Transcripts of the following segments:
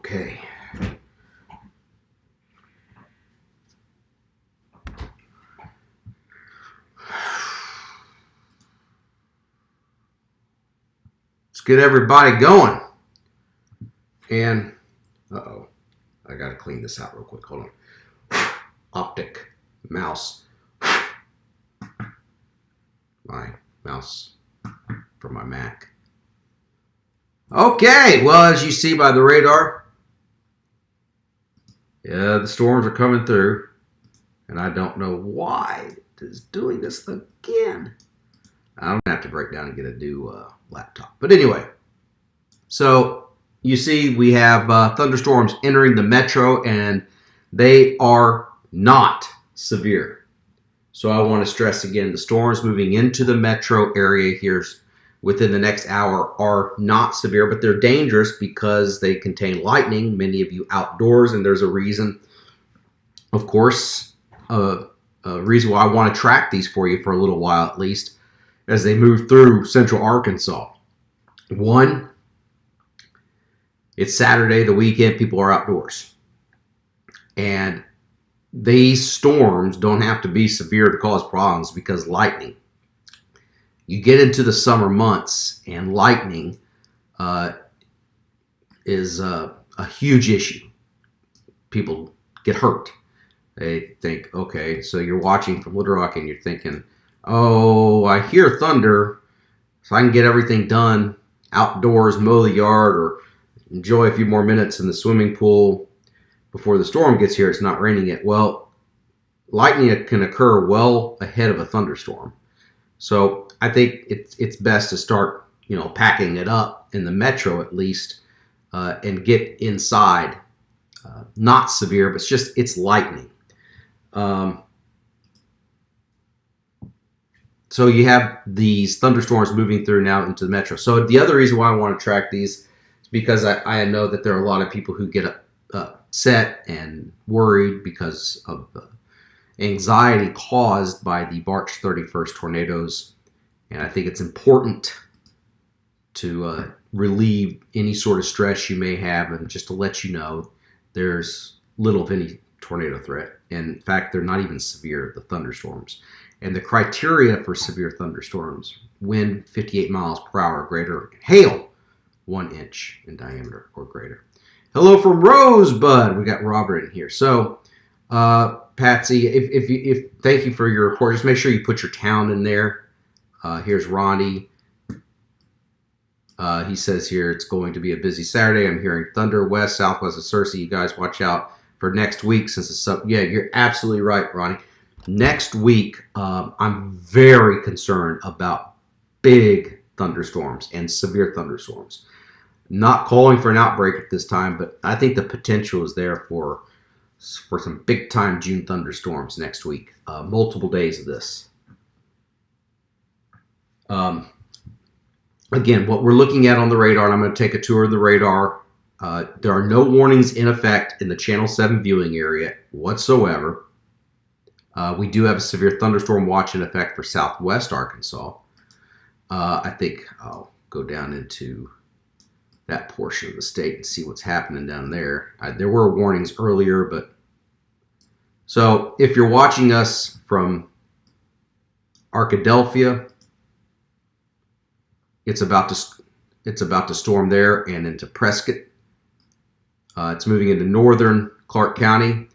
Okay. Let's get everybody going. And, uh-oh, I got to clean this out real quick. Hold on. Optic mouse. My mouse for my Mac. Okay, well, as you see by the radar, yeah, the storms are coming through. And I don't know why it is doing this again. I'm going to have to break down and get a new laptop. But anyway, so you see we have thunderstorms entering the metro, and they are not severe. So I want to stress again, the storms moving into the metro area here within the next hour are not severe, but they're dangerous because they contain lightning, many of you outdoors, and there's a reason, of course, a reason why I want to track these for you for a little while at least as they move through central Arkansas. One, it's Saturday, the weekend, people are outdoors. And these storms don't have to be severe to cause problems because lightning. You get into the summer months and lightning is a huge issue. People get hurt. They think, okay, so you're watching from Little Rock and you're thinking, oh, I hear thunder, so I can get everything done outdoors, mow the yard, or enjoy a few more minutes in the swimming pool before the storm gets here. It's not raining yet. Well, lightning can occur well ahead of a thunderstorm. So I think it's best to start, packing it up in the metro at least, and get inside. Not severe, but it's lightning. So you have these thunderstorms moving through now into the metro. So the other reason why I want to track these is because I know that there are a lot of people who get upset and worried because of anxiety caused by the March 31st tornadoes. And I think it's important to relieve any sort of stress you may have, and just to let you know there's little of any tornado threat. In fact, they're not even severe, the thunderstorms. And the criteria for severe thunderstorms: wind 58 miles per hour or greater, hail 1 inch in diameter or greater. Hello from Rosebud. We got Robert in here. So, Patsy, if thank you for your report. Just make sure you put your town in there. Here's Ronnie. He says here it's going to be a busy Saturday. I'm hearing thunder west, southwest of Searcy. You guys watch out for next week since it's up. Yeah, you're absolutely right, Ronnie. Next week, I'm very concerned about big thunderstorms and severe thunderstorms. Not calling for an outbreak at this time, but I think the potential is there for some big-time June thunderstorms next week. Multiple days of this. Again, what we're looking at on the radar, and I'm going to take a tour of the radar. There are no warnings in effect in the Channel 7 viewing area whatsoever. We do have a severe thunderstorm watch in effect for southwest Arkansas. I think I'll go down into that portion of the state and see what's happening down there. There were warnings earlier, but so if you're watching us from Arkadelphia, it's about to storm there and into Prescott. It's moving into northern Clark County.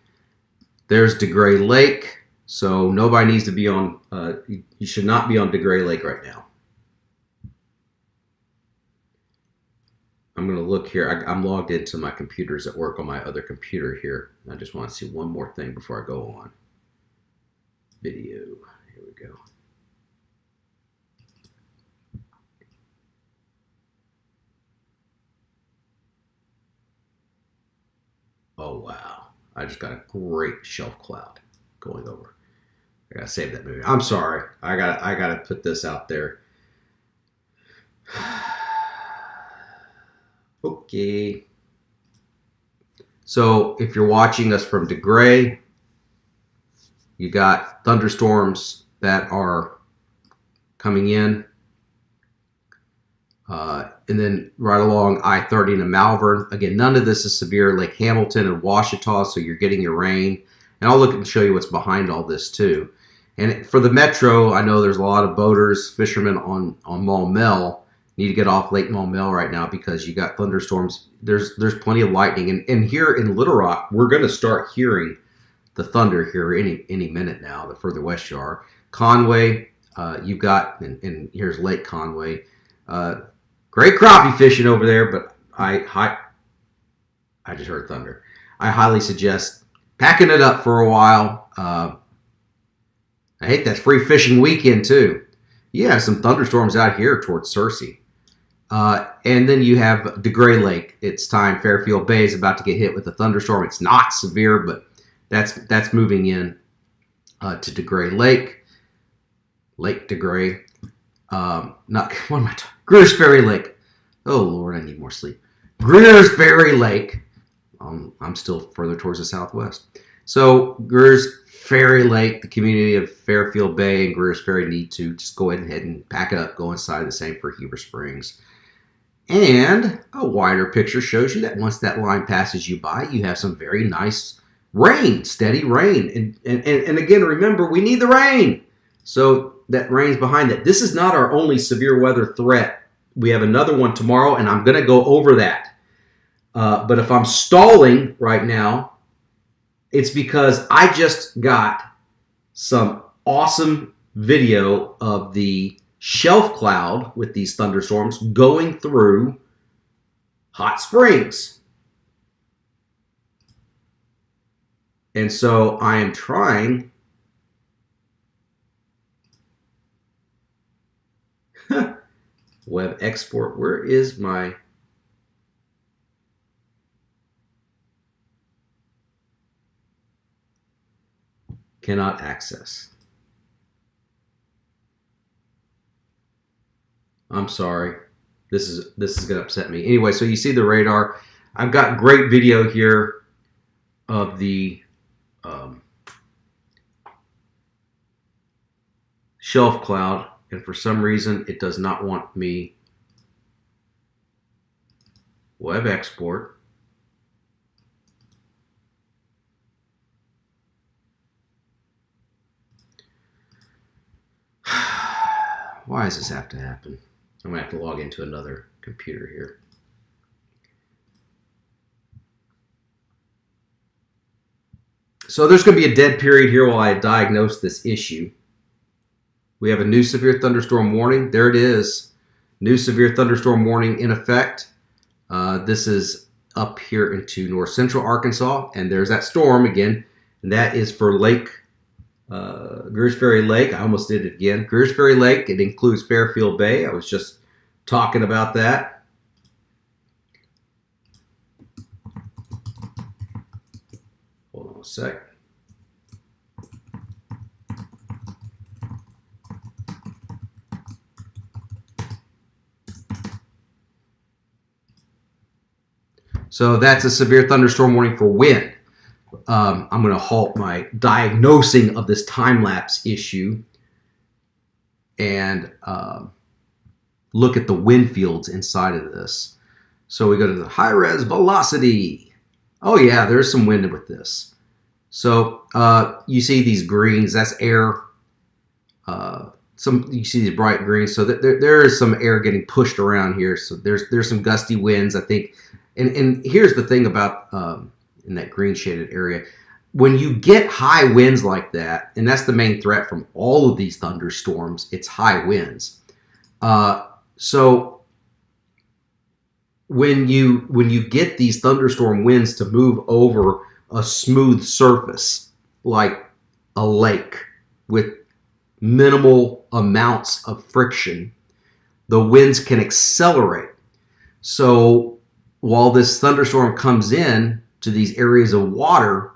There's DeGray Lake. So nobody needs to be on, you should not be on DeGray Lake right now. I'm going to look here. I'm logged into my computers at work on my other computer here. I just want to see one more thing before I go on. Video. Here we go. Oh, wow. I just got a great shelf cloud going over. I gotta save that movie. I'm sorry. I gotta put this out there. Okay. So if you're watching us from DeGray, you got thunderstorms that are coming in. And then right along I-30 to Malvern. Again, none of this is severe. Lake Hamilton and Ouachita, so you're getting your rain. And I'll look and show you what's behind all this too. And for the metro, I know there's a lot of boaters, fishermen on Maumelle. Need to get off Lake Maumelle right now because you got thunderstorms. There's plenty of lightning. And here in Little Rock, we're going to start hearing the thunder here any minute now, the further west you are. Conway, you've got, and here's Lake Conway. Great crappie fishing over there, but I just heard thunder. I highly suggest packing it up for a while. I hate that free fishing weekend too. You have some thunderstorms out here towards Searcy. And then you have DeGray Lake. It's time. Fairfield Bay is about to get hit with a thunderstorm. It's not severe, but that's moving in to DeGray Lake. Lake DeGray. Greers Ferry Lake. Oh Lord, I need more sleep. Greers Ferry Lake. I'm still further towards the southwest. So Greers Ferry Lake, the community of Fairfield Bay and Greers Ferry need to just go ahead and pack it up, go inside. The same for Heber Springs. And a wider picture shows you that once that line passes you by, you have some very nice rain, steady rain. And again, remember, we need the rain. So that rain's behind that. This is not our only severe weather threat. We have another one tomorrow, and I'm going to go over that. But if I'm stalling right now, it's because I just got some awesome video of the shelf cloud with these thunderstorms going through Hot Springs. And so I am trying web export. Where is my... Cannot access. I'm sorry. This is going to upset me. Anyway, so you see the radar. I've got great video here of the shelf cloud, and for some reason it does not want me web export. Why does this have to happen? I'm going to have to log into another computer here. So there's going to be a dead period here while I diagnose this issue. We have a new severe thunderstorm warning. There it is. New severe thunderstorm warning in effect. This is up here into north central Arkansas. And there's that storm again. And that is for Lake Greers Ferry Lake. I almost did it again. Greers Ferry Lake. It includes Fairfield Bay. I was just talking about that. Hold on a sec. So that's a severe thunderstorm warning for wind. I'm going to halt my diagnosing of this time-lapse issue and look at the wind fields inside of this. So we go to the high-res velocity. Oh yeah, there's some wind with this. So you see these greens, that's air. You see these bright greens. So there is some air getting pushed around here. So there's some gusty winds, I think. And here's the thing about in that green shaded area. When you get high winds like that, and that's the main threat from all of these thunderstorms, it's high winds. So when you get these thunderstorm winds to move over a smooth surface like a lake with minimal amounts of friction, the winds can accelerate. So while this thunderstorm comes in to these areas of water,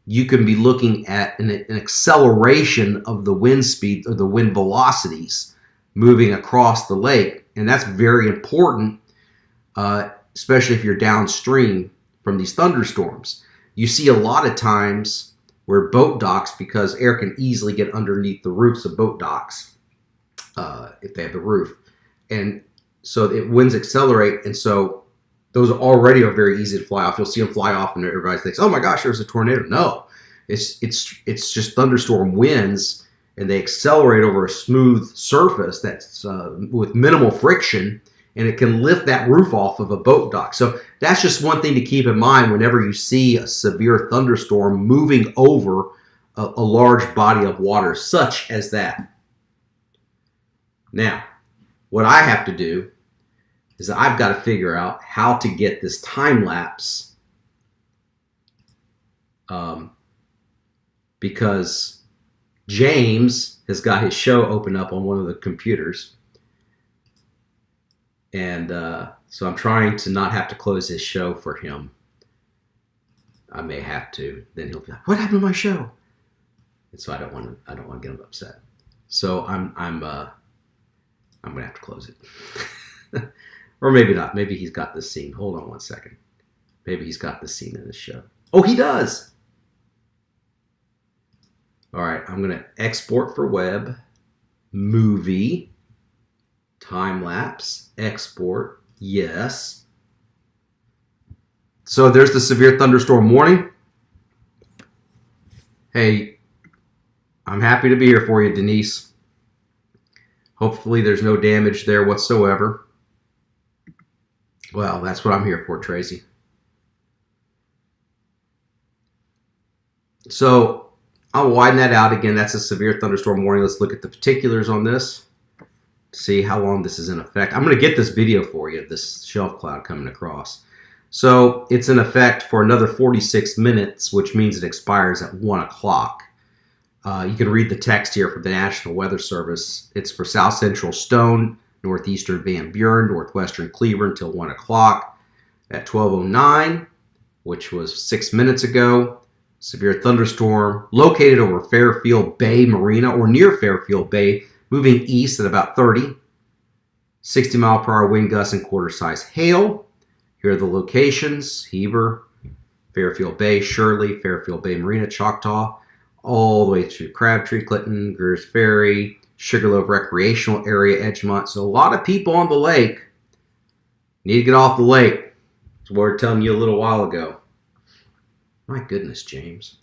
you can be looking at an acceleration of the wind speed or the wind velocities moving across the lake. And that's very important, especially if you're downstream from these thunderstorms. You see a lot of times where boat docks, because air can easily get underneath the roofs of boat docks if they have the roof. And so winds accelerate, and so those already are very easy to fly off. You'll see them fly off, and everybody thinks, "Oh my gosh, there's a tornado." No, it's just thunderstorm winds, and they accelerate over a smooth surface that's with minimal friction, and it can lift that roof off of a boat dock. So that's just one thing to keep in mind whenever you see a severe thunderstorm moving over a large body of water, such as that. Now, what I have to do is I've got to figure out how to get this time lapse, because James has got his show open up on one of the computers, and so I'm trying to not have to close his show for him. I may have to. Then he'll be like, "What happened to my show?" And so I don't want to get him upset. So I'm gonna have to close it. Or maybe not. Maybe he's got this scene. Hold on one second. Maybe he's got this scene in the show. Oh, he does. All right, I'm going to export for web, movie, time lapse, export, yes. So there's the severe thunderstorm warning. Hey, I'm happy to be here for you, Denise. Hopefully there's no damage there whatsoever. Well, that's what I'm here for, Tracy. So I'll widen that out again. That's a severe thunderstorm warning. Let's look at the particulars on this. See how long this is in effect. I'm going to get this video for you of this shelf cloud coming across. So it's in effect for another 46 minutes, which means it expires at 1 o'clock. You can read the text here from the National Weather Service. It's for South Central Stone, northeastern Van Buren, northwestern Cleveland till 1 o'clock. At 12:09, which was 6 minutes ago, severe thunderstorm located over Fairfield Bay Marina or near Fairfield Bay, moving east at about 30. 60 mile per hour wind gusts and quarter size hail. Here are the locations: Heber, Fairfield Bay, Shirley, Fairfield Bay Marina, Choctaw, all the way to Crabtree, Clinton, Greers Ferry, Sugarloaf Recreational Area, Edgemont. So a lot of people on the lake need to get off the lake. That's what we were telling you a little while ago. My goodness, James.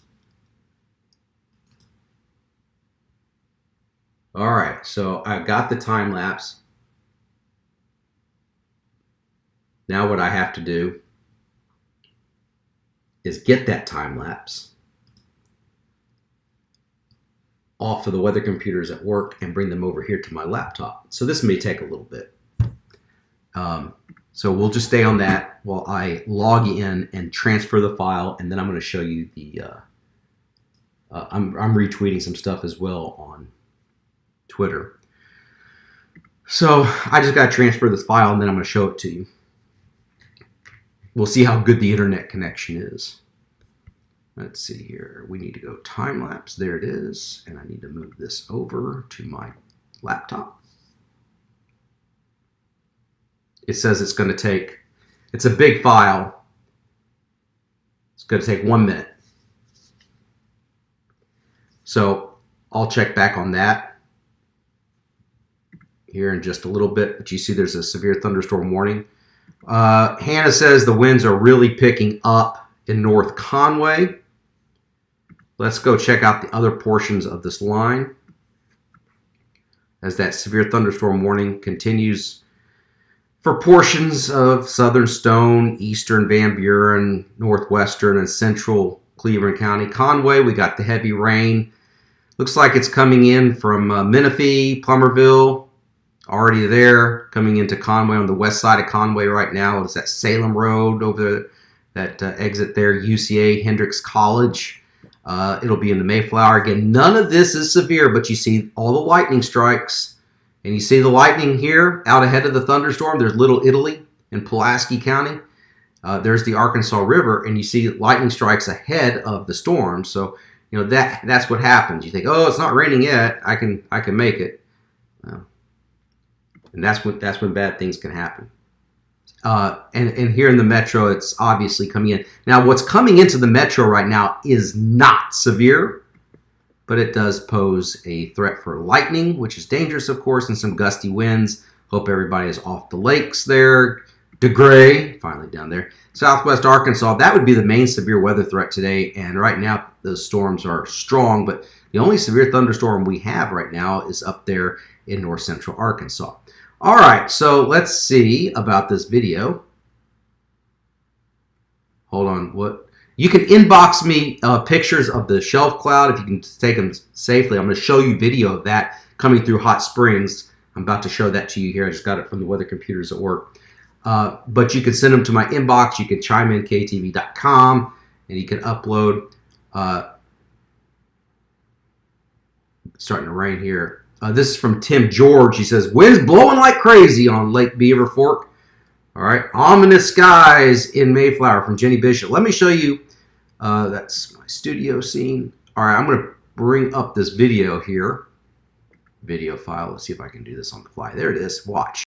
All right, so I've got the time lapse. Now what I have to do is get that time lapse off of the weather computers at work and bring them over here to my laptop. So this may take a little bit. So we'll just stay on that while I log in and transfer the file, and then I'm going to show you the, I'm retweeting some stuff as well on Twitter. So I just got to transfer this file, and then I'm going to show it to you. We'll see how good the internet connection is. Let's see here. We need to go time lapse. There it is. And I need to move this over to my laptop. It says it's going to take, it's a big file. It's going to take 1 minute. So I'll check back on that here in just a little bit. But you see there's a severe thunderstorm warning. Hannah says the winds are really picking up in North Conway. Let's go check out the other portions of this line as that severe thunderstorm warning continues for portions of southern Stone, eastern Van Buren, northwestern and central Cleveland County. Conway, we got the heavy rain. Looks like it's coming in from Menifee, Plummerville, already there, coming into Conway on the west side of Conway right now. It's that Salem Road over that exit there, UCA Hendrix College. It'll be in the Mayflower. Again, none of this is severe, but you see all the lightning strikes. And you see the lightning here out ahead of the thunderstorm. There's Little Italy in Pulaski County. There's the Arkansas River, and you see lightning strikes ahead of the storm. So, you know, that's what happens. You think, oh, it's not raining yet. I can make it. And that's when bad things can happen. And here in the metro, it's obviously coming in. Now, what's coming into the metro right now is not severe, but it does pose a threat for lightning, which is dangerous, of course, and some gusty winds. Hope everybody is off the lakes there. DeGray, finally down there. Southwest Arkansas, that would be the main severe weather threat today. And right now, the storms are strong, but the only severe thunderstorm we have right now is up there in north central Arkansas. All right, so let's see about this video. Hold on, what? You can inbox me pictures of the shelf cloud if you can take them safely. I'm going to show you video of that coming through Hot Springs. I'm about to show that to you here. I just got it from the weather computers at work. But you can send them to my inbox. You can chime in ktv.com and you can upload. It's starting to rain here. This is from Tim George. He says, wind's blowing like crazy on Lake Beaver Fork. All right. Ominous skies in Mayflower from Jenny Bishop. Let me show you. That's my studio scene. All right. I'm going to bring up this video here. Video file. Let's see if I can do this on the fly. There it is. Watch.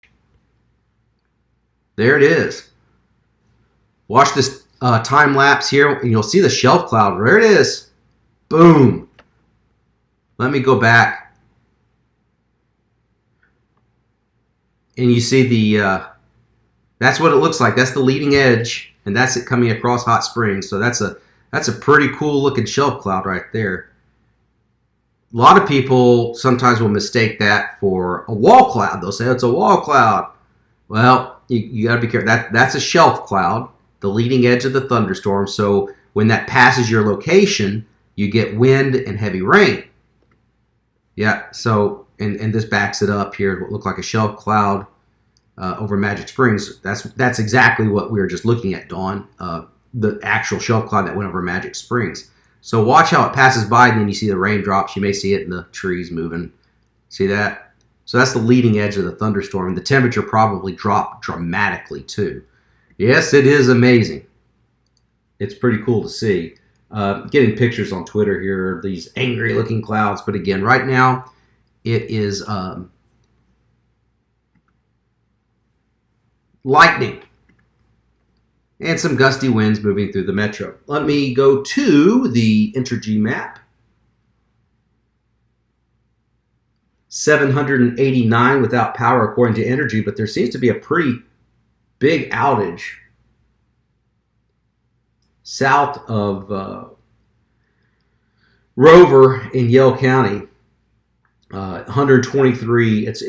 There it is. Watch this time lapse here, and you'll see the shelf cloud. There it is. Boom. Let me go back. And you see the, that's what it looks like. That's the leading edge, and that's it coming across Hot Springs. So that's a pretty cool looking shelf cloud right there. A lot of people sometimes will mistake that for a wall cloud. They'll say it's a wall cloud. Well, you got to be careful. That's a shelf cloud, the leading edge of the thunderstorm. So when that passes your location, you get wind and heavy rain. Yeah, so, and this backs it up here. It will look like a shelf cloud over Magic Springs. That's exactly what we were just looking at, Dawn. The actual shelf cloud that went over Magic Springs. So watch how it passes by, and then you see the raindrops. You may see it in the trees moving. See that? So that's the leading edge of the thunderstorm. The temperature probably dropped dramatically too. Yes, it is amazing. It's pretty cool to see. Getting pictures on Twitter here, these angry looking clouds. But again, right now it is lightning and some gusty winds moving through the metro. Let me go to the Entergy map. 789 without power according to Entergy, but there seems to be a pretty big outage south of Rover in Yell County. 123. It's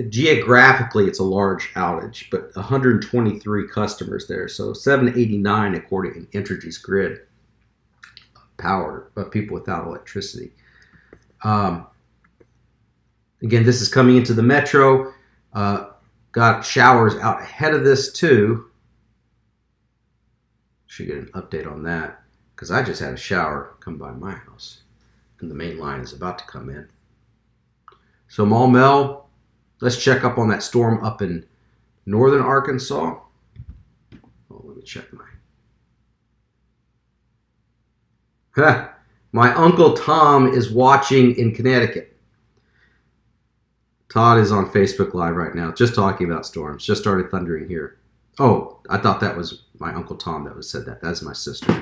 geographically it's a large outage, but 123 customers there. So 789 according to Entergy's grid power, but people without electricity. Again, this is coming into the metro. Got showers out ahead of this too. Should get an update on that because I just had a shower come by my house and the main line is about to come in. So Maumelle, let's check up on that storm up in northern Arkansas. Oh, let me check my Uncle Tom is watching in Connecticut. Todd is on Facebook Live right now, just talking about storms. Just started thundering here. Oh, I thought that was my Uncle Tom that was said that. That's my sister.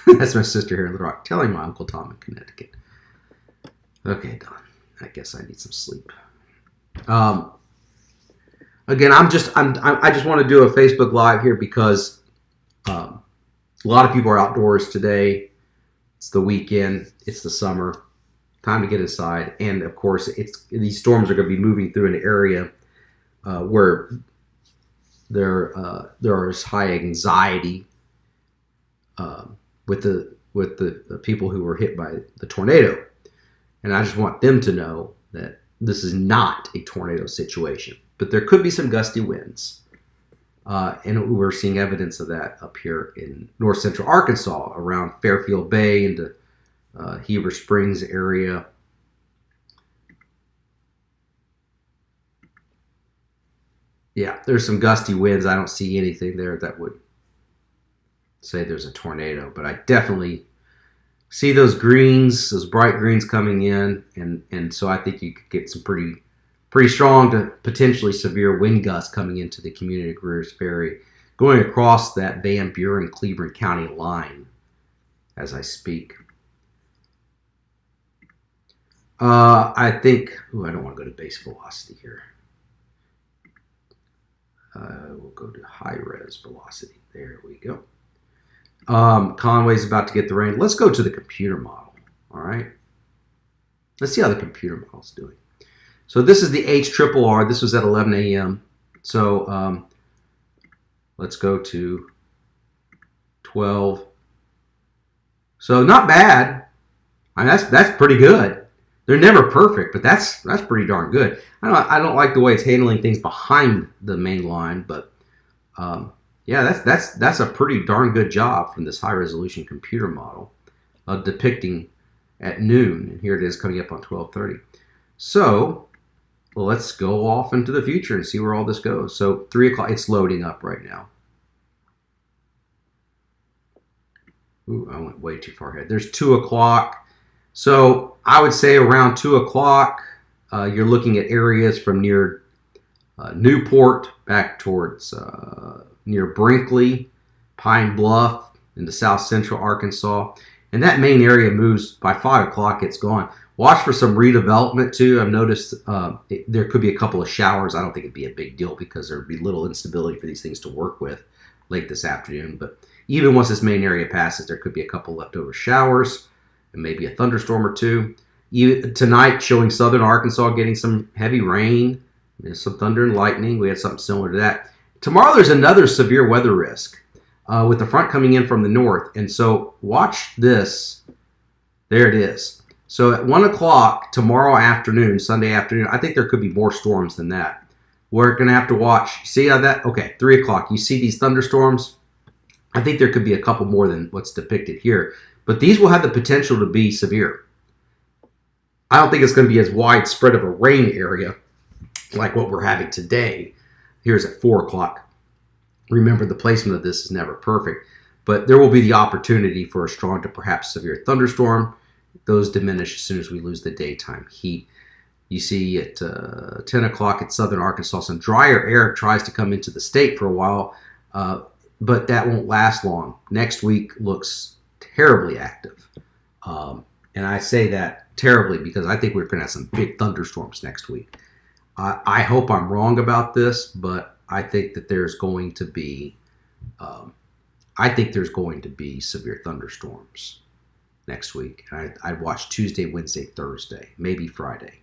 That's my sister here in Little Rock, telling my Uncle Tom in Connecticut. Okay, Don. I guess I need some sleep. Again, I just want to do a Facebook Live here because a lot of people are outdoors today. It's the weekend. It's the summer. Time to get inside. And of course, these storms are going to be moving through an area where there is high anxiety with the people who were hit by the tornado. And I just want them to know that this is not a tornado situation. But there could be some gusty winds. And we're seeing evidence of that up here in north central Arkansas, around Fairfield Bay into Heber Springs area. Yeah, there's some gusty winds. I don't see anything there that would say there's a tornado. But I definitely see those greens, those bright greens coming in, and so I think you could get some pretty strong to potentially severe wind gusts coming into the community of Greers Ferry, going across that Van Buren Cleveland County line as I speak. I think, I don't want to go to base velocity here. We'll go to high res velocity. There we go. Conway's about to get the rain. Let's go to the computer model. All right. Let's see how the computer model is doing. So this is the HRRR. This was at 11 a.m. So let's go to 12. So not bad. I mean, that's pretty good. They're never perfect, but that's pretty darn good. I don't like the way it's handling things behind the main line, but yeah, that's a pretty darn good job from this high resolution computer model of depicting at noon. And here it is coming up on 12:30. So let's go off into the future and see where all this goes. So 3 o'clock, it's loading up right now. Ooh, I went way too far ahead. There's 2 o'clock. So I would say around 2 o'clock, you're looking at areas from near Newport back towards near Brinkley, Pine Bluff, into south central Arkansas. And that main area moves by 5 o'clock, it's gone. Watch for some redevelopment too. I've noticed there could be a couple of showers. I don't think it'd be a big deal because there'd be little instability for these things to work with late this afternoon. But even once this main area passes, there could be a couple leftover showers and maybe a thunderstorm or two. Tonight, showing southern Arkansas getting some heavy rain. There's some thunder and lightning. We had something similar to that. Tomorrow, there's another severe weather risk with the front coming in from the north. And so watch this. There it is. So at 1 o'clock tomorrow afternoon, Sunday afternoon, I think there could be more storms than that. We're going to have to watch. See how that? Okay, 3 o'clock. You see these thunderstorms? I think there could be a couple more than what's depicted here. But these will have the potential to be severe. I don't think it's going to be as widespread of a rain area like what we're having today. Here's at 4 o'clock. Remember, the placement of this is never perfect. But there will be the opportunity for a strong to perhaps severe thunderstorm. Those diminish as soon as we lose the daytime heat. You see at 10 o'clock at southern Arkansas, some drier air tries to come into the state for a while, but that won't last long. Next week looks terribly active. And I say that terribly because I think we're going to have some big thunderstorms next week. I hope I'm wrong about this, but I think that there's going to be severe thunderstorms next week. I'd watch Tuesday, Wednesday, Thursday, maybe Friday.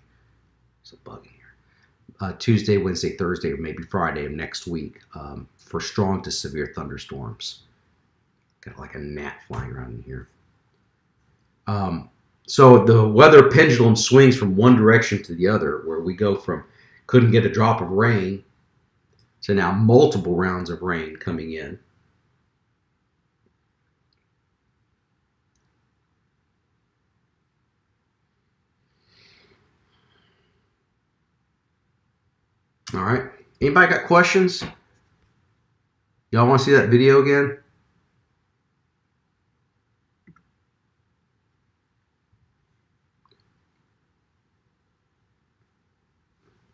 There's a bug in here. Tuesday, Wednesday, Thursday, or maybe Friday of next week for strong to severe thunderstorms. Got like a gnat flying around in here. So the weather pendulum swings from one direction to the other, where we go from couldn't get a drop of rain to now multiple rounds of rain coming in. All right. Anybody got questions? Y'all want to see that video again?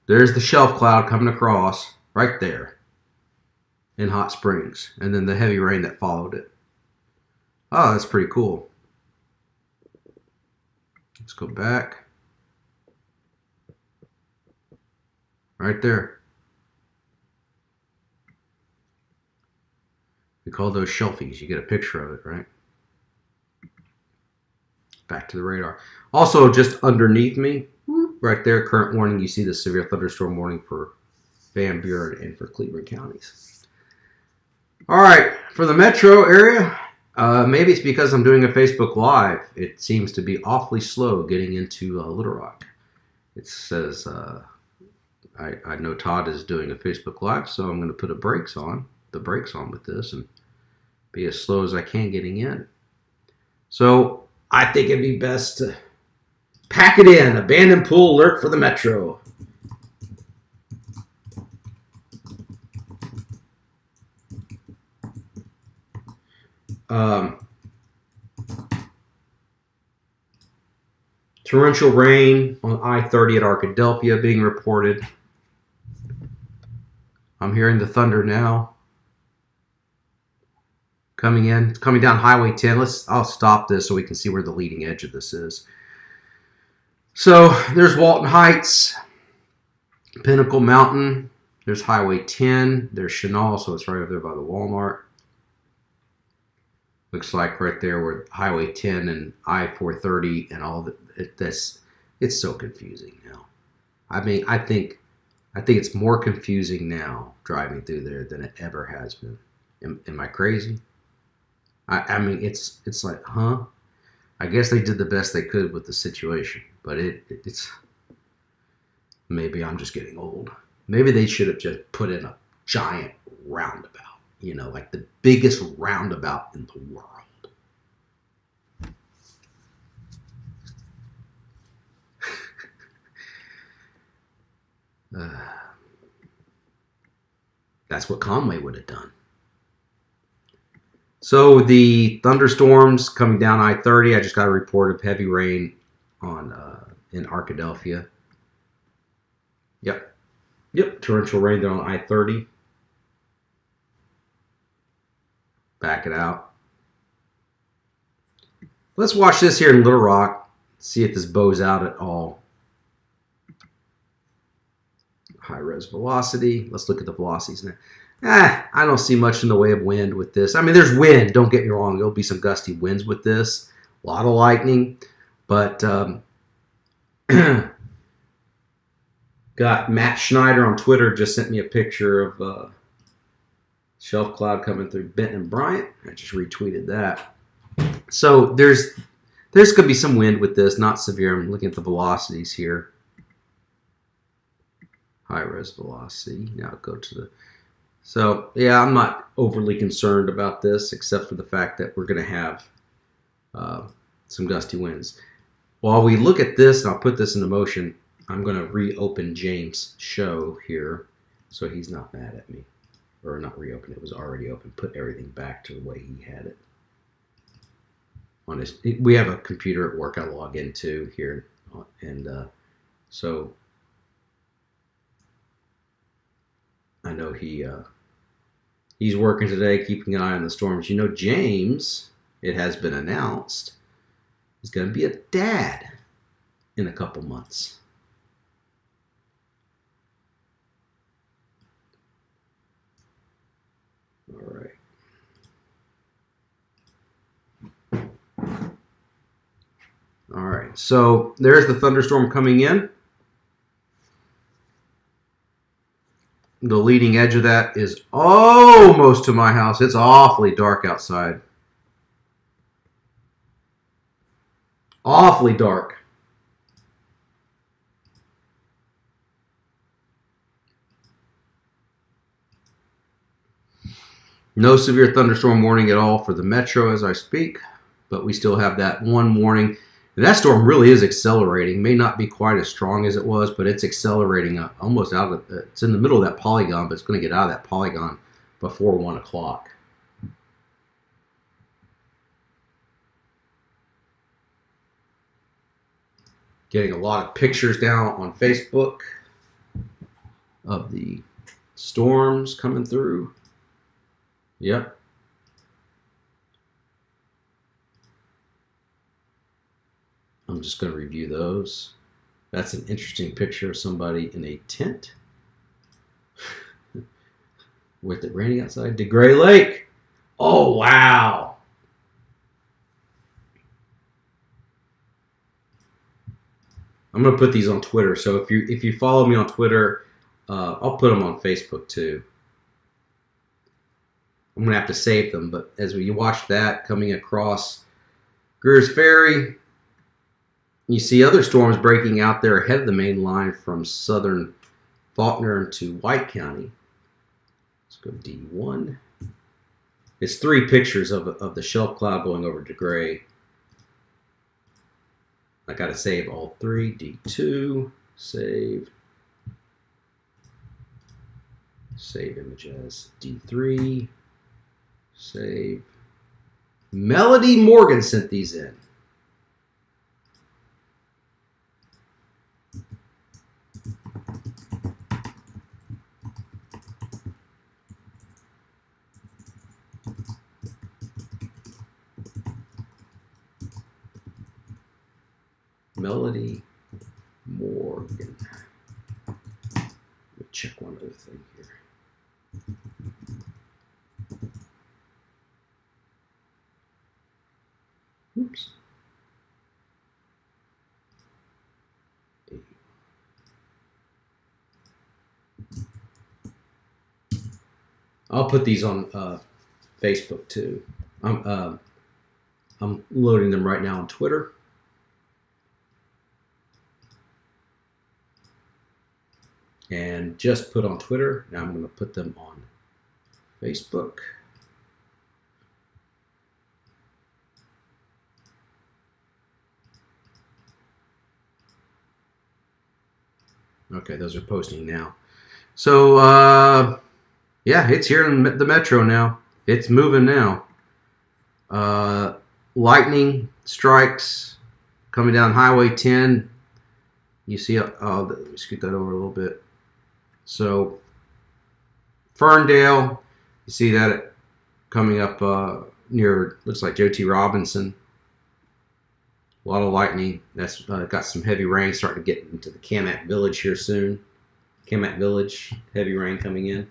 There's the shelf cloud coming across right there in Hot Springs, and then the heavy rain that followed it. Oh, that's pretty cool. Let's go back. Right there. We call those shelfies. You get a picture of it, right? Back to the radar. Also, just underneath me, right there, current warning. You see the severe thunderstorm warning for Van Buren and for Cleveland counties. All right, for the metro area, maybe it's because I'm doing a Facebook Live. It seems to be awfully slow getting into Little Rock. It says, I know Todd is doing a Facebook Live, so I'm going to put the brakes on with this and be as slow as I can getting in. So I think it'd be best to pack it in. Abandoned pool alert for the metro. Torrential rain on I-30 at Arkadelphia being reported. I'm hearing the thunder now. Coming in, it's coming down Highway 10. I'll stop this so we can see where the leading edge of this is. So there's Walton Heights, Pinnacle Mountain, There's Highway 10. There's Chenal, so it's right over there by the Walmart. Looks like right there where Highway 10 and I-430 and all that. It's so confusing now. I mean, I think it's more confusing now driving through there than it ever has been. Am I crazy? I mean, it's like, huh? I guess they did the best they could with the situation, but it's maybe I'm just getting old. Maybe they should have just put in a giant roundabout, like the biggest roundabout in the world. That's what Conway would have done. So the thunderstorms coming down I-30. I just got a report of heavy rain in Arkadelphia. Yep, torrential rain there on I-30. Back it out. Let's watch this here in Little Rock. See if this bows out at all. High res velocity. Let's look at the velocities now. I don't see much in the way of wind with this. I mean, there's wind. Don't get me wrong. There'll be some gusty winds with this. A lot of lightning. But got Matt Schneider on Twitter just sent me a picture of shelf cloud coming through Benton and Bryant. I just retweeted that. So there's going to be some wind with this. Not severe. I'm looking at the velocities here. High res velocity. Now go to the... So, yeah, I'm not overly concerned about this, except for the fact that we're going to have some gusty winds. While we look at this, and I'll put this into motion, I'm going to reopen James' show here so he's not mad at me. Or not reopen, it was already open. Put everything back to the way he had it. We have a computer at work I log into here, and so I know he's working today, keeping an eye on the storms. James, it has been announced, is going to be a dad in a couple months. All right. All right, so there's the thunderstorm coming in. The leading edge of that is almost to my house. It's awfully dark outside. Awfully dark. No severe thunderstorm warning at all for the metro as I speak, but we still have that one warning. And that storm really is accelerating. May not be quite as strong as it was, but it's accelerating up almost out of it's in the middle of that polygon, but it's going to get out of that polygon before 1 o'clock. Getting a lot of pictures down on Facebook of the storms coming through. Yep. I'm just going to review those. That's an interesting picture of somebody in a tent with it raining outside. DeGray Lake. Oh, wow. I'm going to put these on Twitter. So if you follow me on Twitter, I'll put them on Facebook too. I'm going to have to save them. But as we watch that coming across Greer's Ferry, you see other storms breaking out there ahead of the main line from southern Faulkner to White County. Let's go D1. It's 3 pictures of the shelf cloud going over DeGray. I got to save all 3. D2, save. Save image as D3, save. Melody Morgan sent these in. Melody Morgan. Check check one other thing here. Oops. I'll put these on Facebook too. I'm loading them right now on Twitter. And just put on Twitter. Now I'm going to put them on Facebook. Okay, those are posting now. So, yeah, it's here in the metro now. It's moving now. Lightning strikes coming down Highway 10. You see, let me scoot that over a little bit. So, Ferndale, you see that coming up near, looks like Joe T. Robinson. A lot of lightning. That's got some heavy rain starting to get into the Kamak Village here soon. Kamak Village, heavy rain coming in.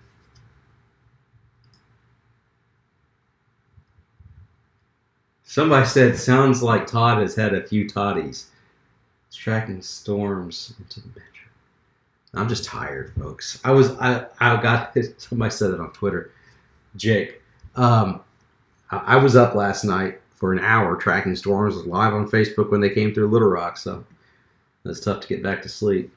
Somebody said, sounds like Todd has had a few toddies. It's tracking storms into the metro. I'm just tired, folks. I got somebody said it on Twitter. Jake, I was up last night for an hour tracking storms. Was live on Facebook when they came through Little Rock, so it's tough to get back to sleep.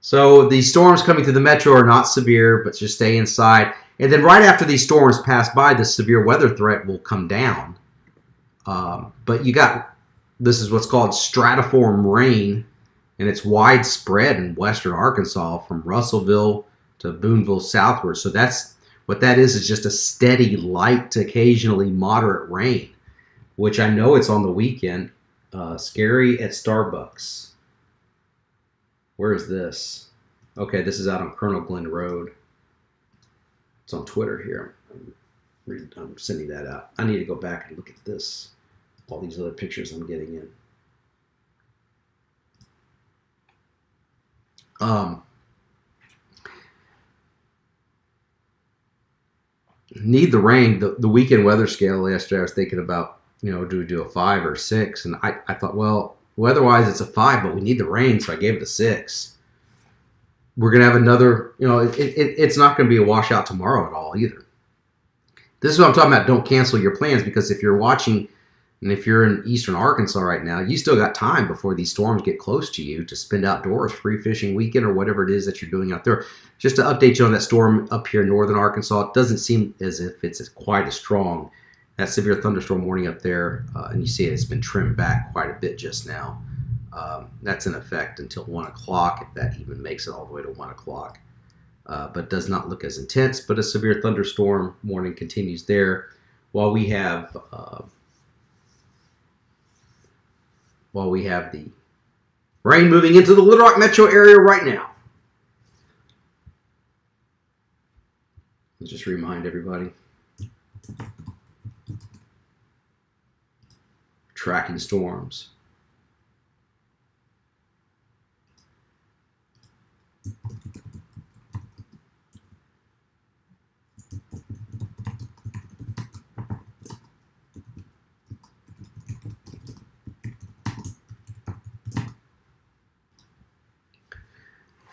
So the storms coming through the metro are not severe, but just stay inside. And then right after these storms pass by, the severe weather threat will come down. But this is what's called stratiform rain, and it's widespread in western Arkansas from Russellville to Boonville southward. So that's what that is just a steady, light to occasionally moderate rain, which I know it's on the weekend. Scary at Starbucks. Where is this? Okay, this is out on Colonel Glenn Road. It's on Twitter here. I'm sending that out. I need to go back and look at this. All these other pictures I'm getting in. Need the rain. The weekend weather scale yesterday, I was thinking about, do we do a 5 or 6? And I thought, well, weather-wise, it's a 5, but we need the rain, so I gave it a 6. We're going to have another, it's not going to be a washout tomorrow at all either. This is what I'm talking about. Don't cancel your plans, because if you're watching, and if you're in eastern Arkansas right now, you still got time before these storms get close to you to spend outdoors, free fishing weekend, or whatever it is that you're doing out there. Just to update you on that storm up here in northern Arkansas, it doesn't seem as if it's quite as strong. That severe thunderstorm warning up there, and you see it's been trimmed back quite a bit just now. That's in effect until 1 o'clock, if that even makes it all the way to 1 o'clock. But does not look as intense, but a severe thunderstorm warning continues there while we have the rain moving into the Little Rock metro area right now. Let's just remind everybody. Tracking storms.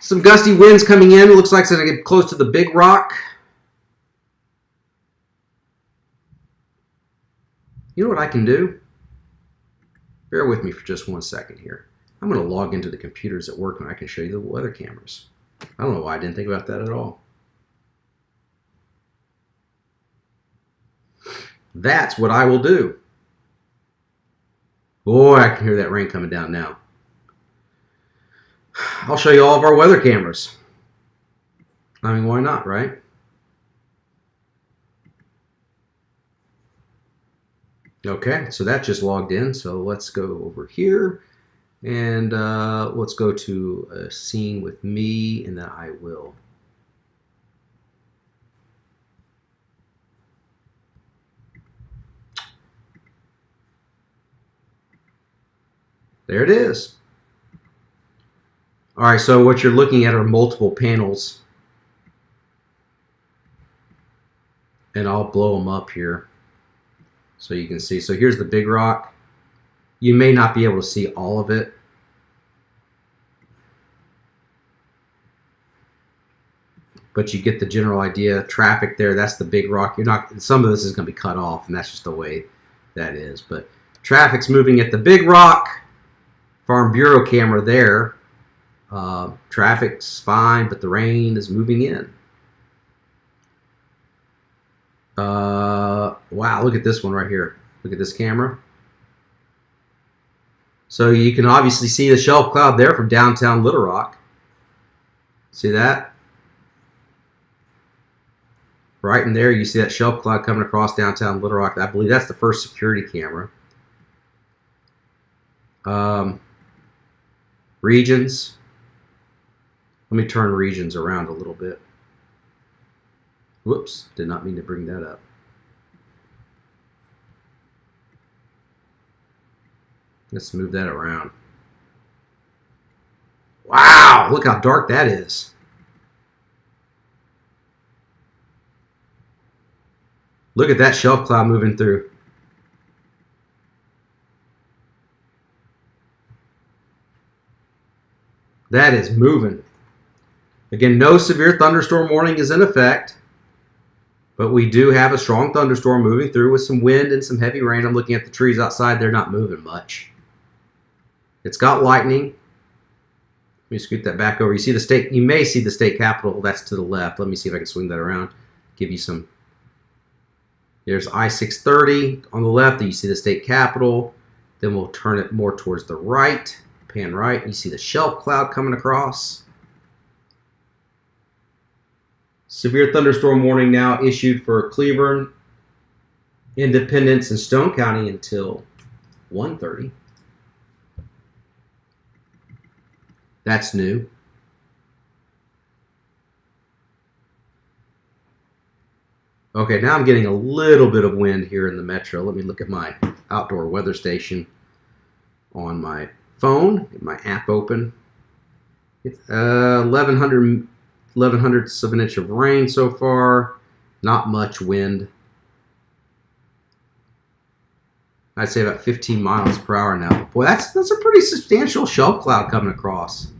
Some gusty winds coming in. It looks like it's going to get close to the Big Rock. You know what I can do? Bear with me for just 1 second here. I'm going to log into the computers at work and I can show you the weather cameras. I don't know why I didn't think about that at all. That's what I will do. Boy, I can hear that rain coming down now. I'll show you all of our weather cameras. I mean, why not, right? Okay, so that just logged in. So let's go over here and let's go to a scene with me, and then I will. There it is. All right, so what you're looking at are multiple panels And I'll blow them up here so you can see. So here's the Big Rock. You may not be able to see all of it. But you get the general idea. Traffic there, that's the Big Rock. You're not. Some of this is going to be cut off, and that's just the way that is. But traffic's moving at the Big Rock. Farm Bureau camera there. Traffic's fine, but the rain is moving in. Wow, look at this one right here. Look at this camera. So you can obviously see the shelf cloud there from downtown Little Rock. See that? Right in there, you see that shelf cloud coming across downtown Little Rock. I believe that's the first security camera. Regions. Let me turn regions around a little bit. Whoops, did not mean to bring that up. Let's move that around. Wow, look how dark that is. Look at that shelf cloud moving through. That is moving. Again, no severe thunderstorm warning is in effect, but we do have a strong thunderstorm moving through with some wind and some heavy rain. I'm looking at the trees outside. They're not moving much. It's got lightning. Let me scoot that back over. You see the state, you may see the state capitol. That's to the left. Let me see if I can swing that around. Give you some. There's I-630 on the left. You see the state capitol. Then we'll turn it more towards the right. Pan right. You see the shelf cloud coming across. Severe thunderstorm warning now issued for Cleburne, Independence, and Stone County until 1:30. That's new. Okay, now I'm getting a little bit of wind here in the metro. Let me look at my outdoor weather station on my phone. Get my app open. It's 1100ths of an inch of rain so far. Not much wind. I'd say about 15 miles per hour now. Boy, that's a pretty substantial shelf cloud coming across.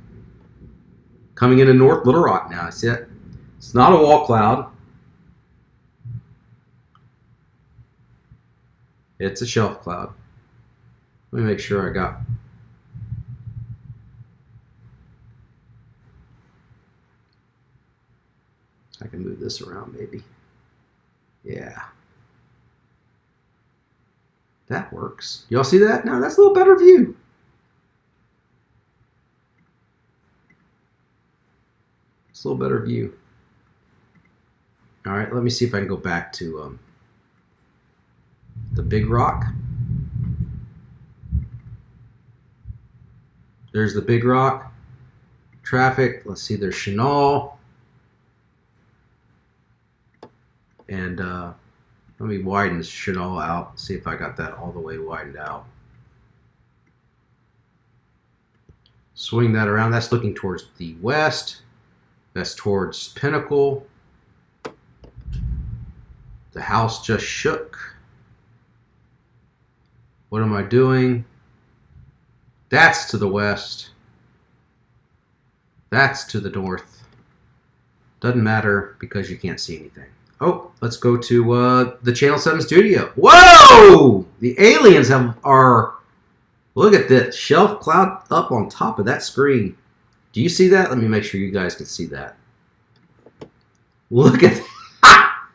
Coming into North Little Rock now. See it? It's not a wall cloud. It's a shelf cloud. Let me make sure I got... I can move this around maybe. Yeah. That works. Y'all see that? No, that's a little better view. It's a little better view. All right, let me see if I can go back to the Big Rock. There's the Big Rock. Traffic. Let's see, there's Chenal. And let me widen this Chenal out. See if I got that all the way widened out. Swing that around. That's looking towards the west. That's towards Pinnacle. The house just shook. What am I doing? That's to the west. That's to the north. Doesn't matter because you can't see anything. Oh, let's go to the Channel 7 studio. Whoa! The aliens are... Look at this. Shelf cloud up on top of that screen. Do you see that? Let me make sure you guys can see that. Look at that.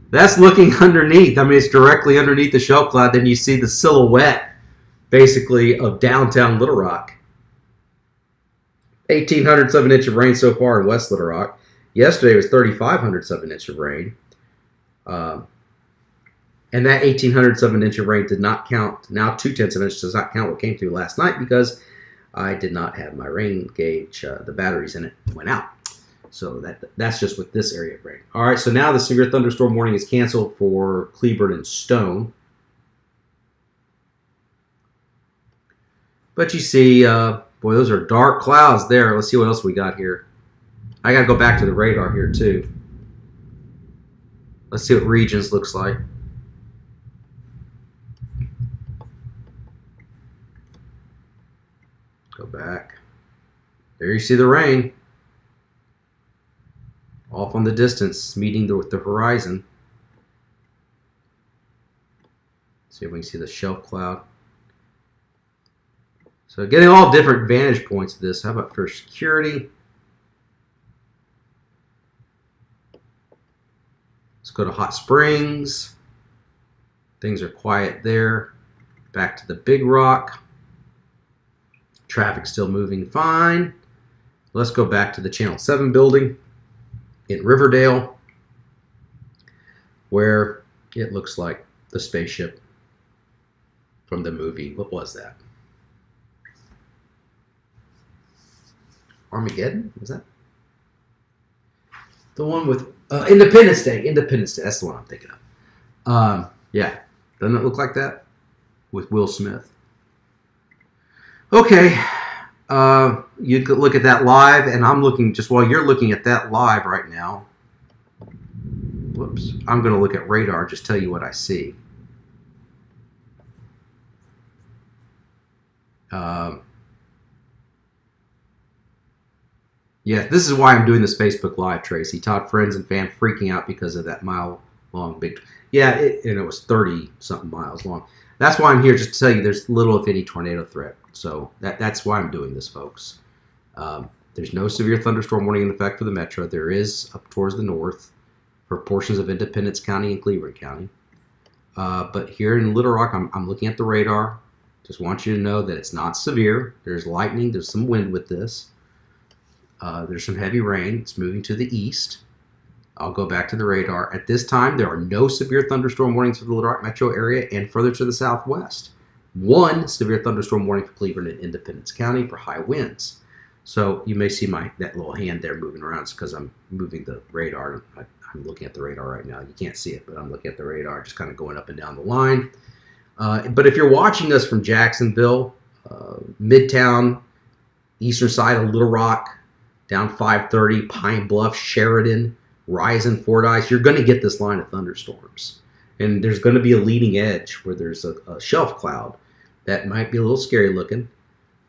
That's looking underneath. I mean, it's directly underneath the shelf cloud. Then you see the silhouette, basically, of downtown Little Rock. 1,800ths of an inch of rain so far in West Little Rock. Yesterday was 3,500ths of an inch of rain. And that 1,800ths of an inch of rain did not count. Now 2/10 of an inch does not count what came through last night because I did not have my rain gauge. The batteries in it went out. So that's just with this area of rain. All right, so now the severe thunderstorm warning is canceled for Cleburne and Stone. But you see, boy, those are dark clouds there. Let's see what else we got here. I got to go back to the radar here, too. Let's see what regions looks like. Go back. There you see the rain. Off on the distance, meeting with the horizon. See if we can see the shelf cloud. So getting all different vantage points of this. How about for security? Let's go to Hot Springs. Things are quiet there. Back to the Big Rock. Traffic's still moving fine. Let's go back to the Channel 7 building in Riverdale, where it looks like the spaceship from the movie. What was that? Armageddon? Was that? The one with Independence Day. Independence Day. That's the one I'm thinking of. Yeah. Doesn't it look like that? With Will Smith. Okay. You could look at that live, and I'm looking, just while you're looking at that live right now, whoops, I'm going to look at radar, just tell you what I see. Yeah, this is why I'm doing this Facebook Live, Tracy. Todd, friends and fan freaking out because of that mile-long big... Yeah, and it was 30-something miles long. That's why I'm here, just to tell you there's little, if any, tornado threat. So that's why I'm doing this, folks. There's no severe thunderstorm warning in effect for the metro. There is up towards the north for portions of Independence County and Cleveland County. But here in Little Rock, I'm looking at the radar. Just want you to know that it's not severe. There's lightning. There's some wind with this. There's some heavy rain. It's moving to the east. I'll go back to the radar. At this time, there are no severe thunderstorm warnings for the Little Rock metro area and further to the southwest. One severe thunderstorm warning for Cleveland and Independence County for high winds. So you may see that little hand there moving around. It's because I'm moving the radar. I'm looking at the radar right now. You can't see it, but I'm looking at the radar, just kind of going up and down the line. But if you're watching us from Jacksonville, Midtown, eastern side of Little Rock, down 530, Pine Bluff, Sheridan, Rising, Fordyce, you're going to get this line of thunderstorms. And there's going to be a leading edge where there's a shelf cloud that might be a little scary looking.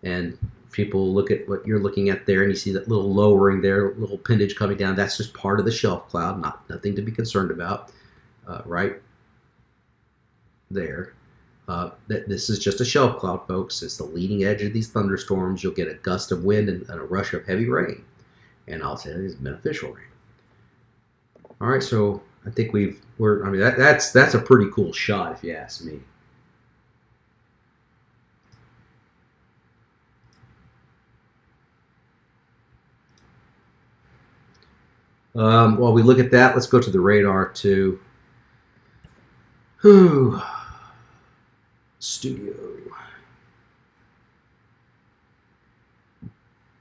And people look at what you're looking at there and you see that little lowering there, little appendage coming down. That's just part of the shelf cloud, nothing to be concerned about, right there. This is just a shelf cloud, folks. It's the leading edge of these thunderstorms. You'll get a gust of wind and a rush of heavy rain. And I'll say it's beneficial rain. All right, so I think that's a pretty cool shot if you ask me. While we look at that, let's go to the radar too. Studio.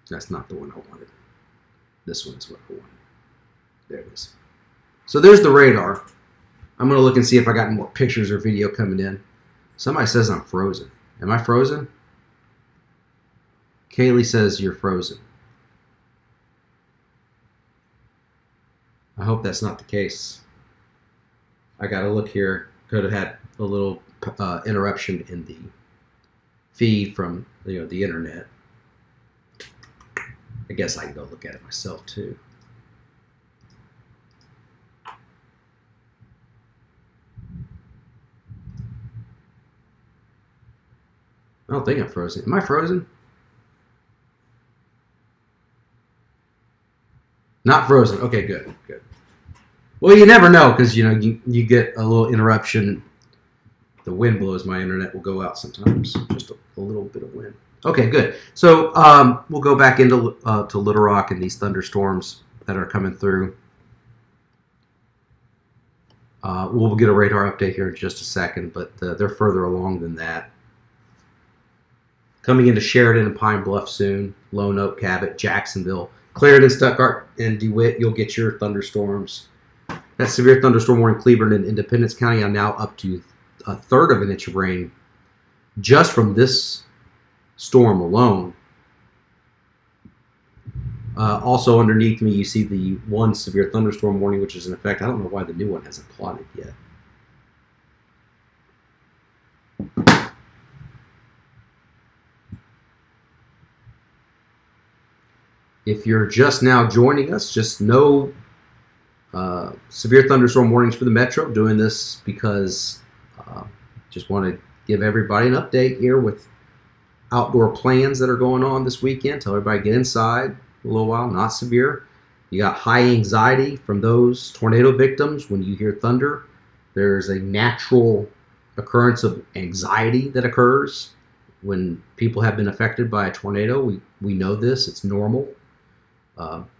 That's not the one I wanted. This one is what I wanted. There it is. So there's the radar. I'm going to look and see if I got more pictures or video coming in. Somebody says I'm frozen. Am I frozen? Kaylee says you're frozen. I hope that's not the case. I got to look here. Could have had a little interruption in the feed from the internet. I guess I can go look at it myself too. I don't think I'm frozen. Am I frozen? Not frozen. Okay, good. Well, you never know because you get a little interruption. The wind blows, my internet will go out sometimes. Just a little bit of wind. Okay, good. So we'll go back into to Little Rock and these thunderstorms that are coming through. We'll get a radar update here in just a second, but they're further along than that. Coming into Sheridan and Pine Bluff soon. Lone Oak, Cabot, Jacksonville, Clarendon, Stuttgart, and DeWitt. You'll get your thunderstorms. That severe thunderstorm warning Cleveland and Independence County are now up to 1/3 of an inch of rain just from this storm alone. Also underneath me, you see the one severe thunderstorm warning, which is in effect. I don't know why the new one hasn't plotted yet. If you're just now joining us, just know severe thunderstorm warnings for the metro. Doing this because just want to give everybody an update here with outdoor plans that are going on this weekend. Tell everybody get inside a little while, not severe. You got high anxiety from those tornado victims when you hear thunder. There's a natural occurrence of anxiety that occurs when people have been affected by a tornado. We know this. It's normal.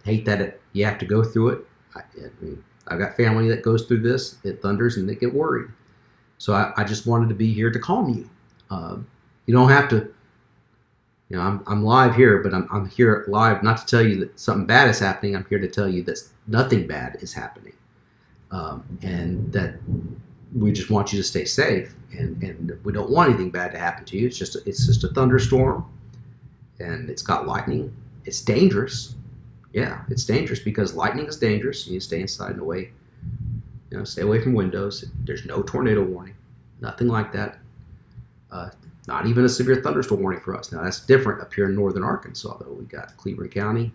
Hate that you have to go through it. I've got family that goes through this. It thunders and they get worried. So I just wanted to be here to calm you. You don't have to. You know, I'm live here, but I'm here live not to tell you that something bad is happening. I'm here to tell you that nothing bad is happening, and that we just want you to stay safe. And we don't want anything bad to happen to you. It's just a thunderstorm, and it's got lightning. It's dangerous. Yeah, it's dangerous because lightning is dangerous. You need to stay inside and away. You know, stay away from windows. There's no tornado warning, nothing like that. Not even a severe thunderstorm warning for us. Now that's different up here in northern Arkansas, though. We got Cleveland County,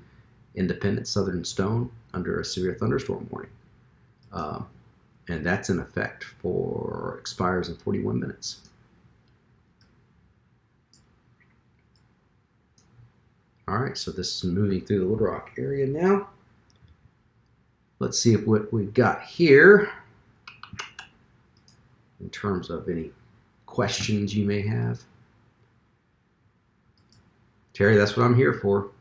Independence, Southern Stone under a severe thunderstorm warning, and that's in effect for expires in 41 minutes. All right, so this is moving through the Little Rock area now. Let's see what we've got here in terms of any questions you may have. Terry, that's what I'm here for.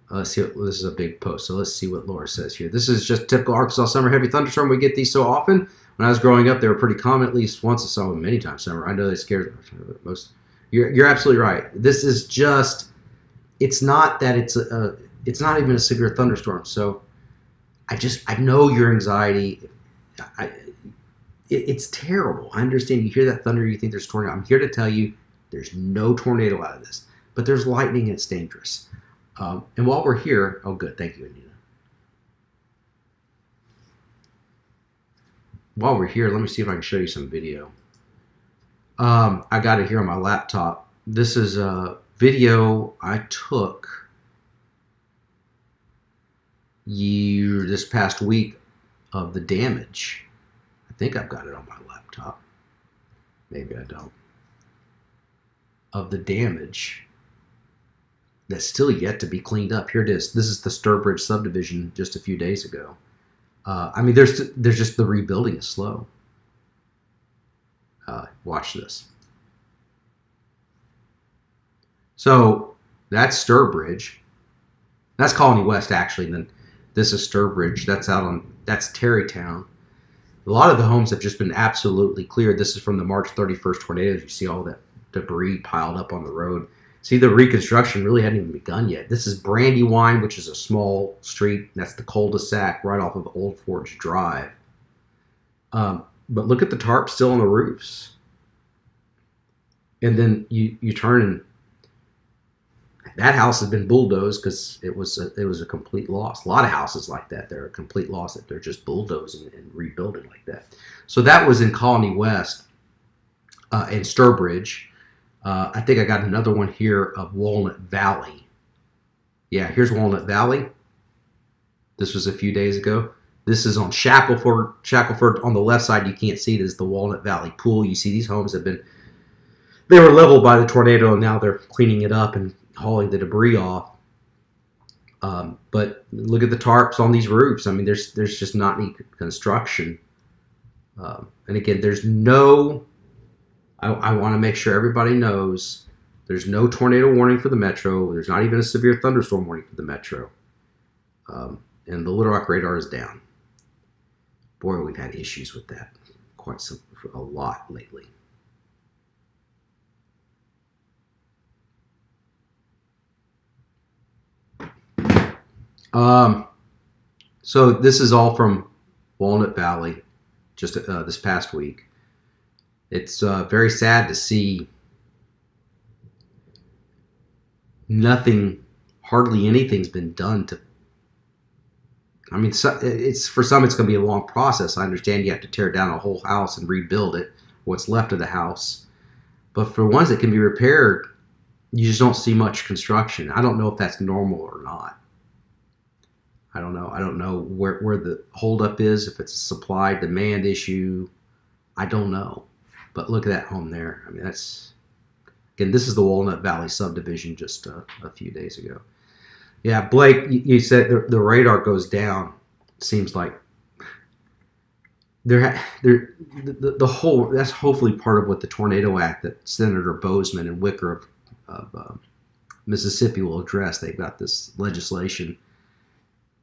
Let's see. This is a big post, so let's see what Laura says here. This is just typical Arkansas summer heavy thunderstorm. We get these so often. When I was growing up, they were pretty common. At least once I saw them many times summer. I know they scared most. You're absolutely right. This is just. It's not that it's not even a severe thunderstorm. So, I know your anxiety. It's terrible. I understand. You hear that thunder, you think there's a tornado. I'm here to tell you, there's no tornado out of this. But there's lightning and it's dangerous. And while we're here, oh good, thank you, Anita. While we're here, let me see if I can show you some video. I got it here on my laptop. This is a video I took this past week of the damage. I think I've got it on my laptop. Maybe I don't. Of the damage that's still yet to be cleaned up. Here it is. This is the Sturbridge subdivision just a few days ago. I mean, there's just the rebuilding is slow. Watch this. So that's Sturbridge. That's Colony West, actually. And then this is Sturbridge. That's Terrytown. A lot of the homes have just been absolutely cleared. This is from the March 31st tornadoes. You see all that debris piled up on the road. See, the reconstruction really hadn't even begun yet. This is Brandywine, which is a small street. That's the cul-de-sac right off of Old Forge Drive. But look at the tarp still on the roofs. And then you turn and that house has been bulldozed because it was a complete loss. A lot of houses like that, they're a complete loss. That they're just bulldozing and rebuilding like that. So that was in Colony West and Sturbridge. I think I got another one here of Walnut Valley. Yeah, here's Walnut Valley. This was a few days ago. This is on Shackleford. Shackleford on the left side, you can't see it, is the Walnut Valley Pool. You see these homes they were leveled by the tornado, and now they're cleaning it up and hauling the debris off. But look at the tarps on these roofs. I mean, there's just not any construction. And again, there's no... I want to make sure everybody knows there's no tornado warning for the metro. There's not even a severe thunderstorm warning for the metro. And the Little Rock radar is down. Boy, we've had issues with that a lot lately. So this is all from Walnut Valley, just this past week. It's very sad to see hardly anything's been done to. I mean, it's for some it's going to be a long process. I understand you have to tear down a whole house and rebuild it, what's left of the house. But for ones that can be repaired, you just don't see much construction. I don't know if that's normal or not. I don't know. I don't know where the holdup is, if it's a supply demand issue. I don't know. But look at that home there. I mean, this is the Walnut Valley subdivision just a few days ago. Yeah, Blake, you said the radar goes down. Seems like the whole, that's hopefully part of what the Tornado Act that Senator Bozeman and Wicker of Mississippi will address. They've got this legislation.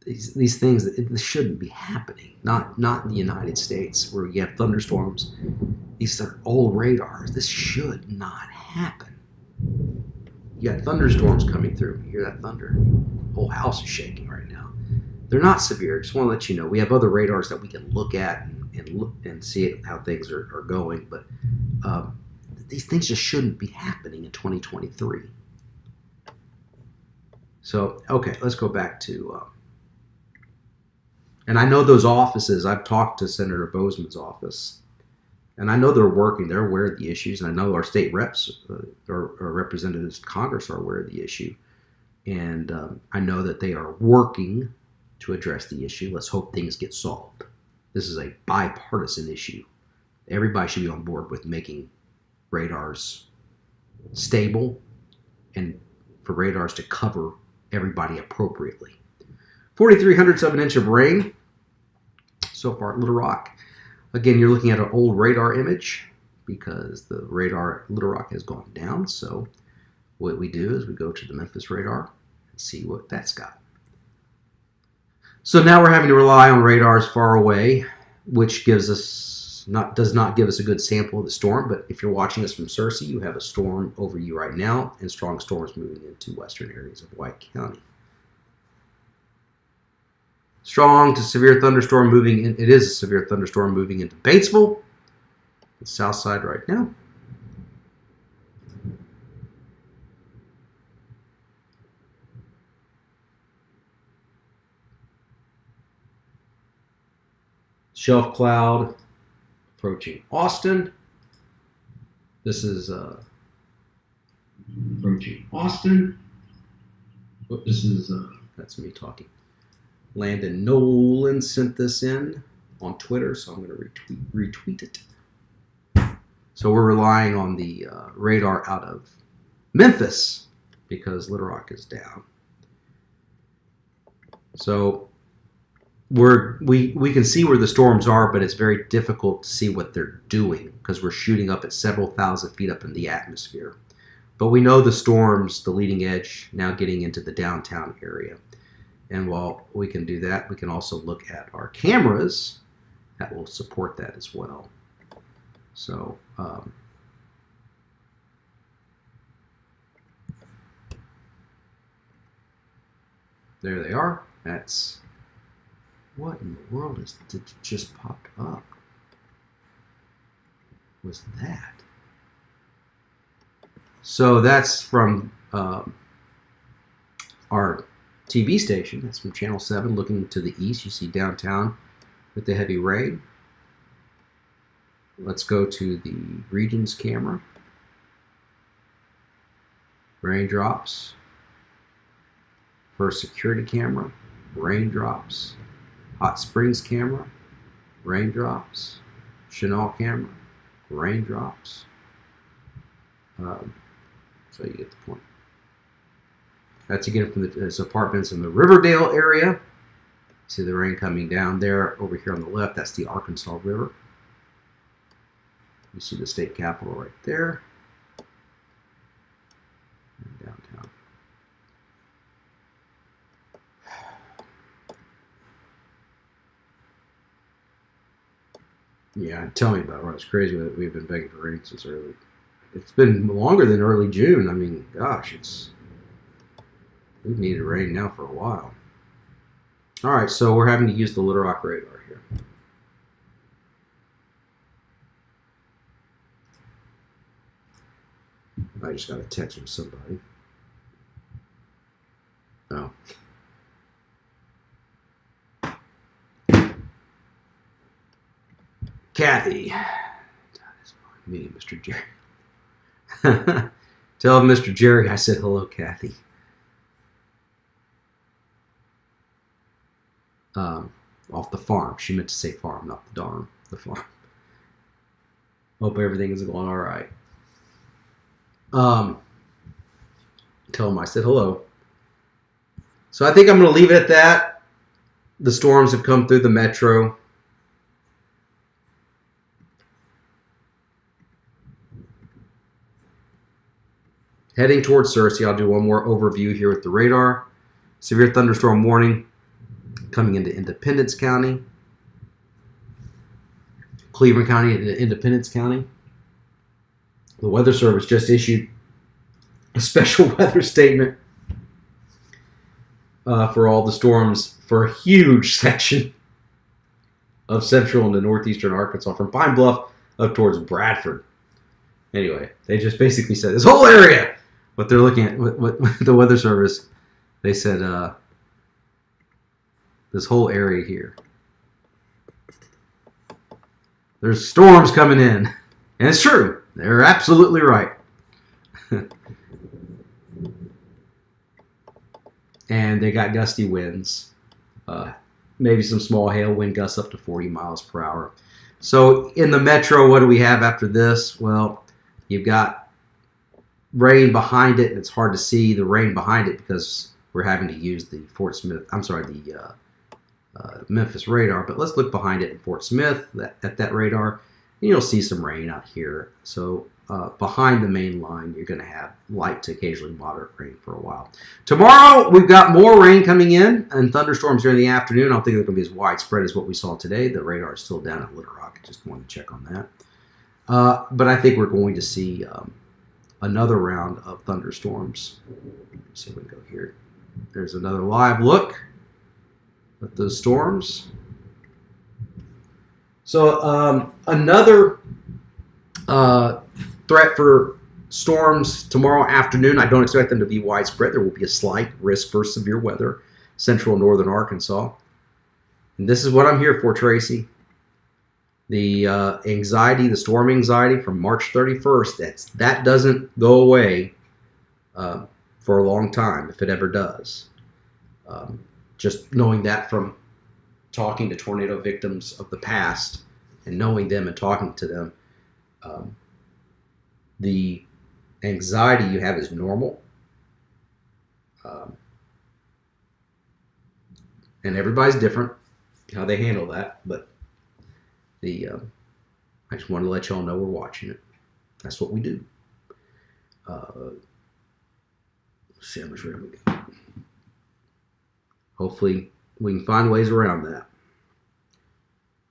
These things that shouldn't be happening. Not in the United States where you have thunderstorms. These are old radars. This should not happen. You got thunderstorms coming through. You hear that thunder. The whole house is shaking right now. They're not severe. Just want to let you know. We have other radars that we can look at and see how things are going. But these things just shouldn't be happening in 2023. So, okay, let's go back to... and I know those offices. I've talked to Senator Bozeman's office. And I know they're working. They're aware of the issues. And I know our state reps or representatives in Congress are aware of the issue. And I know that they are working to address the issue. Let's hope things get solved. This is a bipartisan issue. Everybody should be on board with making radars stable and for radars to cover everybody appropriately. 4,300ths of an inch of rain so far at Little Rock. Again, you're looking at an old radar image because the radar at Little Rock has gone down. So what we do is we go to the Memphis radar and see what that's got. So now we're having to rely on radars far away, which does not give us a good sample of the storm. But if you're watching us from Searcy, you have a storm over you right now and strong storms moving into western areas of White County. Strong to severe thunderstorm moving in. It is a severe thunderstorm moving into Batesville, the south side right now. Shelf cloud approaching Austin. This is approaching Austin. Oh, this is that's me talking. Landon Nolan sent this in on Twitter, so I'm going to retweet it. So we're relying on the radar out of Memphis because Little Rock is down. So we can see where the storms are, but it's very difficult to see what they're doing because we're shooting up at several thousand feet up in the atmosphere. But we know the storms, the leading edge, now getting into the downtown area. And while we can do that, we can also look at our cameras that will support that as well. So there they are. That's what in the world just popped up? Was that? So that's from our TV station. That's from Channel 7 looking to the east. You see downtown with the heavy rain. Let's go to the regions camera. Raindrops. First security camera. Raindrops. Hot Springs camera. Raindrops. Chenal camera. Raindrops. So you get the point. That's again from the apartments in the Riverdale area. See the rain coming down there. Over here on the left, that's the Arkansas River. You see the state capitol right there. And downtown. Yeah, tell me about it. It's crazy that we've been begging for rain since early. It's been longer than early June. I mean, gosh, we've needed rain now for a while. All right, so we're having to use the Little Rock radar here. I just got a text from somebody. Oh. Kathy. Me, Mr. Jerry. Tell Mr. Jerry I said hello, Kathy. Off the farm. She meant to say farm, not the darn. The farm. Hope everything is going all right. Tell him I said hello. So I think I'm going to leave it at that. The storms have come through the metro. Heading towards Searcy, I'll do one more overview here with the radar. Severe thunderstorm warning coming into Independence County. Cleveland County and Independence County. The Weather Service just issued a special weather statement for all the storms for a huge section of central and northeastern Arkansas, from Pine Bluff up towards Bradford. Anyway, they just basically said this whole area, what they're looking at, what the Weather Service, they said this whole area here, there's storms coming in. And it's true. They're absolutely right. And they got gusty winds. Maybe some small hail, wind gusts up to 40 miles per hour. So in the metro, what do we have after this? Well, you've got rain behind it, and it's hard to see the rain behind it because we're having to use the Memphis radar. But let's look behind it in Fort Smith at that radar, and you'll see some rain out here. So behind the main line, you're going to have light to occasionally moderate rain for a while. Tomorrow, we've got more rain coming in and thunderstorms during the afternoon. I don't think they're going to be as widespread as what we saw today. The radar is still down at Little Rock. Just wanted to check on that. But I think we're going to see another round of thunderstorms. Let's see if we can go here. There's another live look at those storms. So another threat for storms tomorrow afternoon. I don't expect them to be widespread. There will be a slight risk for severe weather, central and northern Arkansas. And this is what I'm here for, Tracy. The anxiety, the storm anxiety from March 31st, that doesn't go away for a long time, if it ever does. Just knowing that from talking to tornado victims of the past and knowing them and talking to them, the anxiety you have is normal. And everybody's different how they handle that, but I just wanted to let y'all know we're watching it. That's what we do. Let's see how much rain we got. Hopefully we can find ways around that.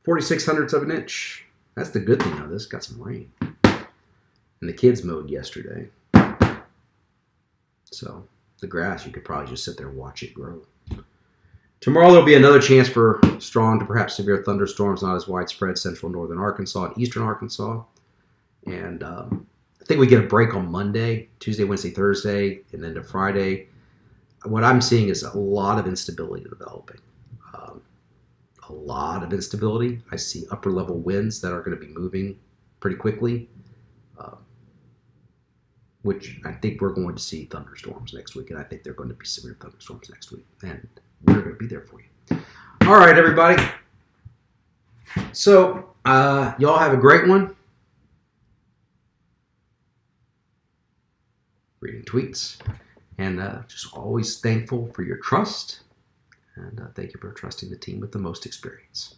46/100ths of an inch. That's the good thing out of this. Got some rain. And the kids mowed yesterday. So the grass, you could probably just sit there and watch it grow. Tomorrow there'll be another chance for strong to perhaps severe thunderstorms, not as widespread, central northern Arkansas and eastern Arkansas. And I think we get a break on Monday, Tuesday, Wednesday, Thursday, and then to Friday. What I'm seeing is a lot of instability developing. A lot of instability. I see upper level winds that are going to be moving pretty quickly, which I think we're going to see thunderstorms next week, and I think they're going to be severe thunderstorms next week, and we're going to be there for you. All right, everybody. So y'all have a great one. Reading tweets, and just always thankful for your trust, and thank you for trusting the team with the most experience.